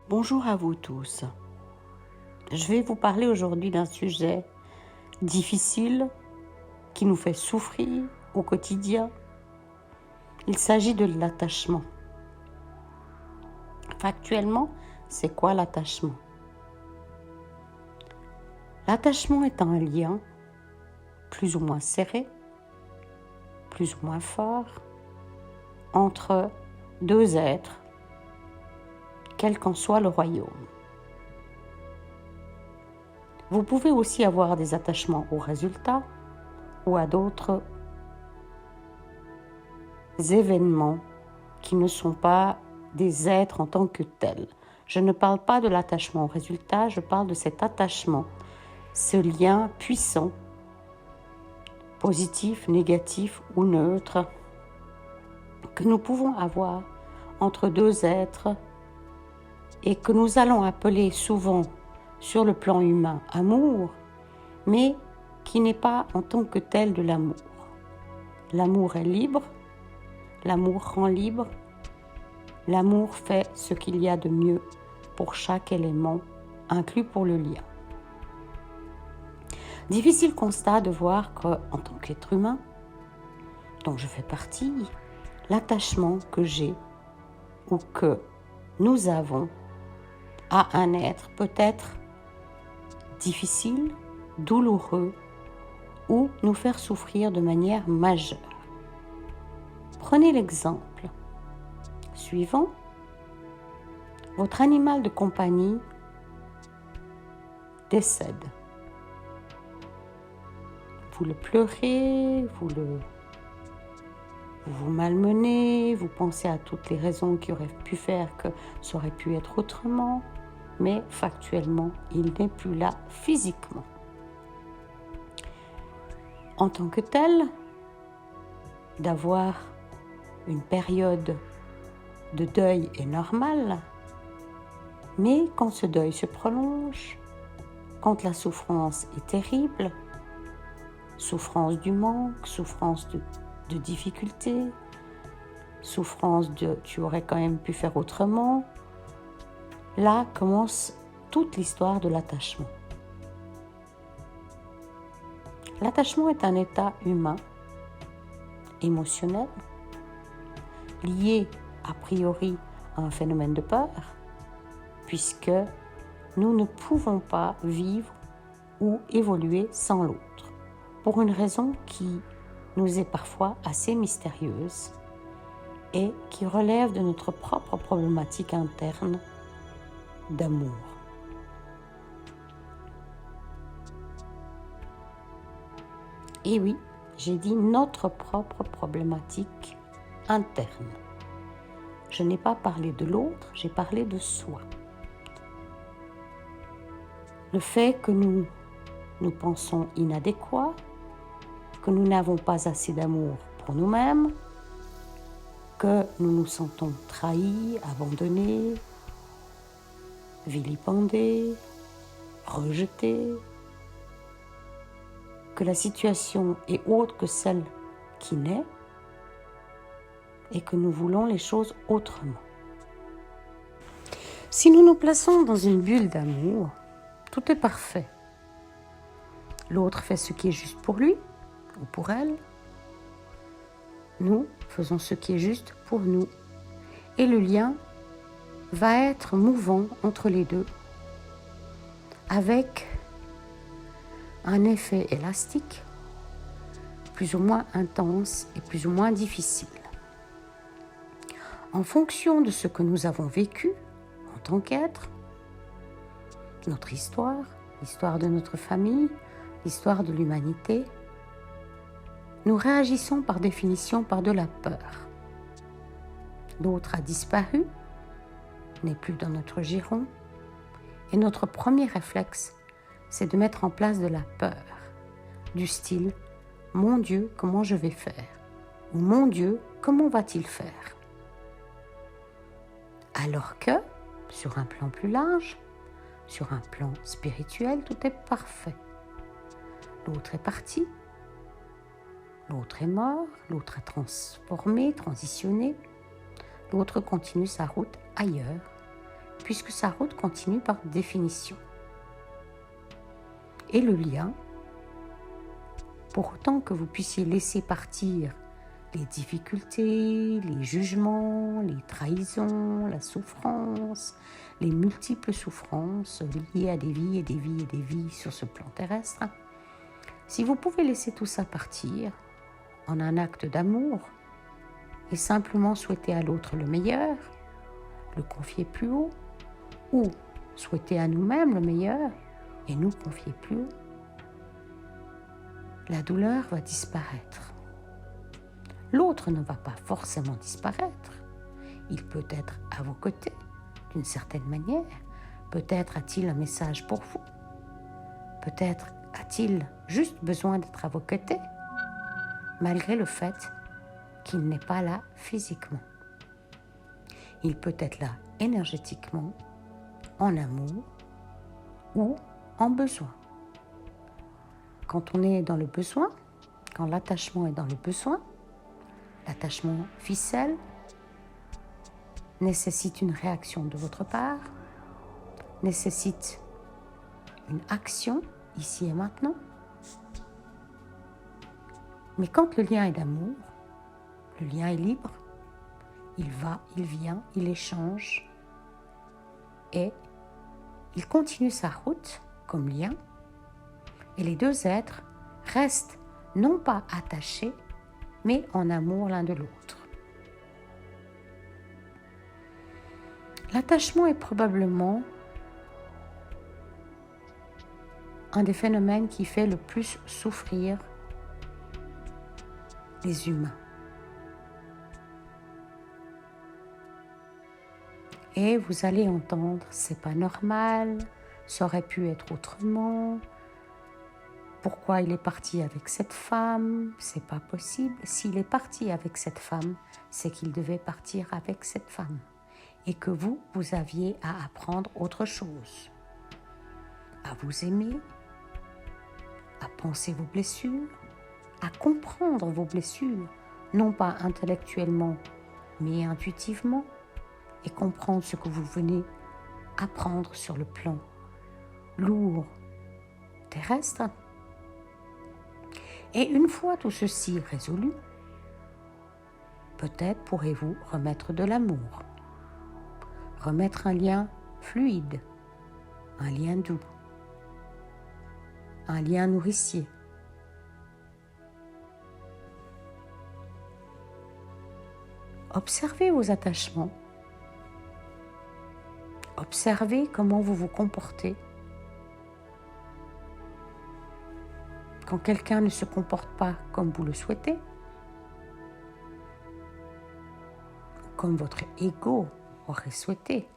Bonjour à vous tous. Je vais vous parler aujourd'hui d'un sujet difficile qui nous fait souffrir au quotidien. Il s'agit de l'attachement. Factuellement, c'est quoi l'attachement? L'attachement est un lien plus ou moins serré, plus ou moins fort, entre deux êtres, quel qu'en soit le royaume. Vous pouvez aussi avoir des attachements aux résultats ou à d'autres événements qui ne sont pas des êtres en tant que tels. Je ne parle pas de l'attachement au résultat, je parle de cet attachement, ce lien puissant, positif, négatif ou neutre, que nous pouvons avoir entre deux êtres et que nous allons appeler souvent sur le plan humain amour, mais qui n'est pas en tant que tel de l'amour. L'amour est libre, l'amour rend libre, l'amour fait ce qu'il y a de mieux pour chaque élément, inclus pour le lien. Difficile constat de voir qu'en tant qu'être humain, dont je fais partie, l'attachement que j'ai ou que nous avons à un être peut être difficile, douloureux ou nous faire souffrir de manière majeure. Prenez l'exemple suivant. Votre animal de compagnie décède. Vous le pleurez, vous vous malmenez, vous pensez à toutes les raisons qui auraient pu faire que ça aurait pu être autrement, mais factuellement, il n'est plus là physiquement. En tant que tel, d'avoir une période de deuil est normale, mais quand ce deuil se prolonge, quand la souffrance est terrible, souffrance du manque, souffrance de difficultés, souffrance de tu aurais quand même pu faire autrement, là commence toute l'histoire de l'attachement. L'attachement est un état humain, émotionnel, lié a priori à un phénomène de peur, puisque nous ne pouvons pas vivre ou évoluer sans l'autre, pour une raison qui nous est parfois assez mystérieuse et qui relève de notre propre problématique interne d'amour. Et oui, j'ai dit notre propre problématique interne. Je n'ai pas parlé de l'autre, j'ai parlé de soi. Le fait que nous pensons inadéquats, que nous n'avons pas assez d'amour pour nous-mêmes, que nous nous sentons trahis, abandonnés, vilipendés, rejetés, que la situation est autre que celle qui naît et que nous voulons les choses autrement. Si nous nous plaçons dans une bulle d'amour, tout est parfait. L'autre fait ce qui est juste pour lui ou pour elle. Nous faisons ce qui est juste pour nous. Et le lien va être mouvant entre les deux, avec un effet élastique, plus ou moins intense et plus ou moins difficile. En fonction de ce que nous avons vécu en tant qu'être, notre histoire, l'histoire de notre famille, l'histoire de l'humanité, nous réagissons par définition par de la peur. L'autre a disparu, n'est plus dans notre giron, et notre premier réflexe, c'est de mettre en place de la peur, du style « Mon Dieu, comment je vais faire ?» ou « Mon Dieu, comment va-t-il faire ?» Alors que, sur un plan plus large, sur un plan spirituel, tout est parfait. L'autre est parti, l'autre est mort, l'autre est transformé, transitionné, l'autre continue sa route ailleurs puisque sa route continue par définition. Et le lien, pour autant que vous puissiez laisser partir les difficultés, les jugements, les trahisons, la souffrance, les multiples souffrances liées à des vies et des vies et des vies sur ce plan terrestre, si vous pouvez laisser tout ça partir en un acte d'amour et simplement souhaiter à l'autre le meilleur, le confier plus haut, ou souhaiter à nous-mêmes le meilleur et nous confier plus haut, la douleur va disparaître. L'autre ne va pas forcément disparaître. Il peut être à vos côtés, d'une certaine manière. Peut-être a-t-il un message pour vous. Peut-être a-t-il juste besoin d'être à vos côtés, malgré le fait qu'il n'est pas là physiquement. Il peut être là énergétiquement, en amour ou en besoin. Quand on est dans le besoin, quand l'attachement est dans le besoin, l'attachement ficelle nécessite une réaction de votre part, nécessite une action ici et maintenant. Mais quand le lien est d'amour, le lien est libre, il va, il vient, il échange et il continue sa route comme lien et les deux êtres restent non pas attachés, mais en amour l'un de l'autre. L'attachement est probablement un des phénomènes qui fait le plus souffrir les humains. Et vous allez entendre, c'est pas normal, ça aurait pu être autrement. Pourquoi il est parti avec cette femme? C'est pas possible. S'il est parti avec cette femme, c'est qu'il devait partir avec cette femme. Et que vous aviez à apprendre autre chose. À vous aimer, à penser vos blessures, à comprendre vos blessures, non pas intellectuellement, mais intuitivement, et comprendre ce que vous venez apprendre sur le plan lourd, terrestre. Et une fois tout ceci résolu, peut-être pourrez-vous remettre de l'amour, remettre un lien fluide, un lien doux, un lien nourricier. Observez vos attachements, observez comment vous vous comportez. Quand quelqu'un ne se comporte pas comme vous le souhaitez, comme votre ego aurait souhaité,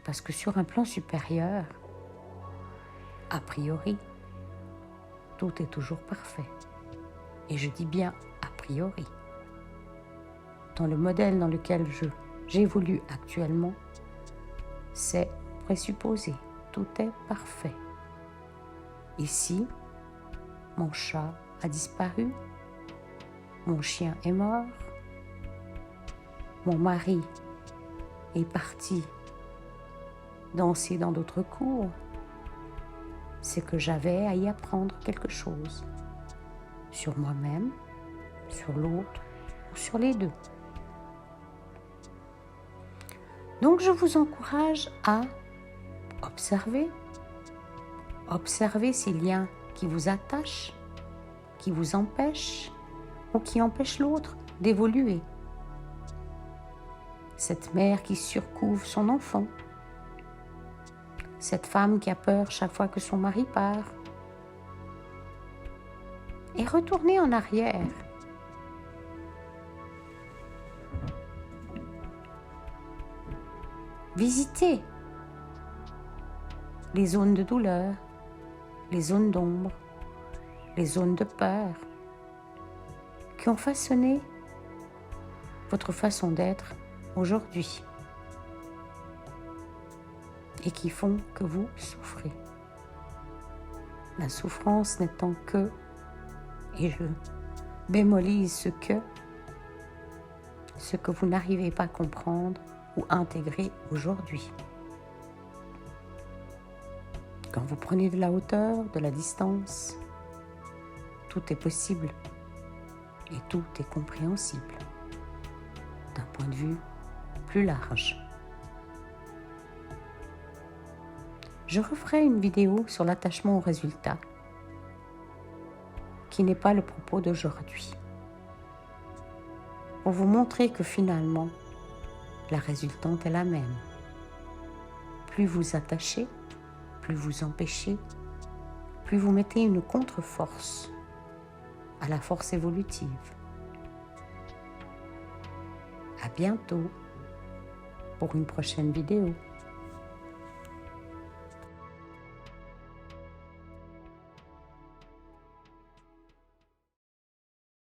parce que sur un plan supérieur, a priori, tout est toujours parfait. Et je dis bien a priori. Dans le modèle dans lequel j'évolue actuellement, c'est présupposé, tout est parfait. Ici, mon chat a disparu, mon chien est mort, mon mari est parti danser dans d'autres cours. C'est que j'avais à y apprendre quelque chose sur moi-même, sur l'autre ou sur les deux. Donc je vous encourage à observer ces liens qui vous attachent, qui vous empêchent ou qui empêchent l'autre d'évoluer. Cette mère qui surcouvre son enfant, cette femme qui a peur chaque fois que son mari part. Et retournez en arrière. Visitez les zones de douleur, les zones d'ombre, les zones de peur qui ont façonné votre façon d'être aujourd'hui et qui font que vous souffrez. La souffrance n'étant que, et je bémolise ce que vous n'arrivez pas à comprendre ou intégrer aujourd'hui. Quand vous prenez de la hauteur, de la distance, tout est possible et tout est compréhensible d'un point de vue plus large. Je referai une vidéo sur l'attachement au résultat, qui n'est pas le propos d'aujourd'hui, pour vous montrer que finalement, la résultante est la même. Plus vous attachez, plus vous empêchez, plus vous mettez une contre-force à la force évolutive. À bientôt pour une prochaine vidéo.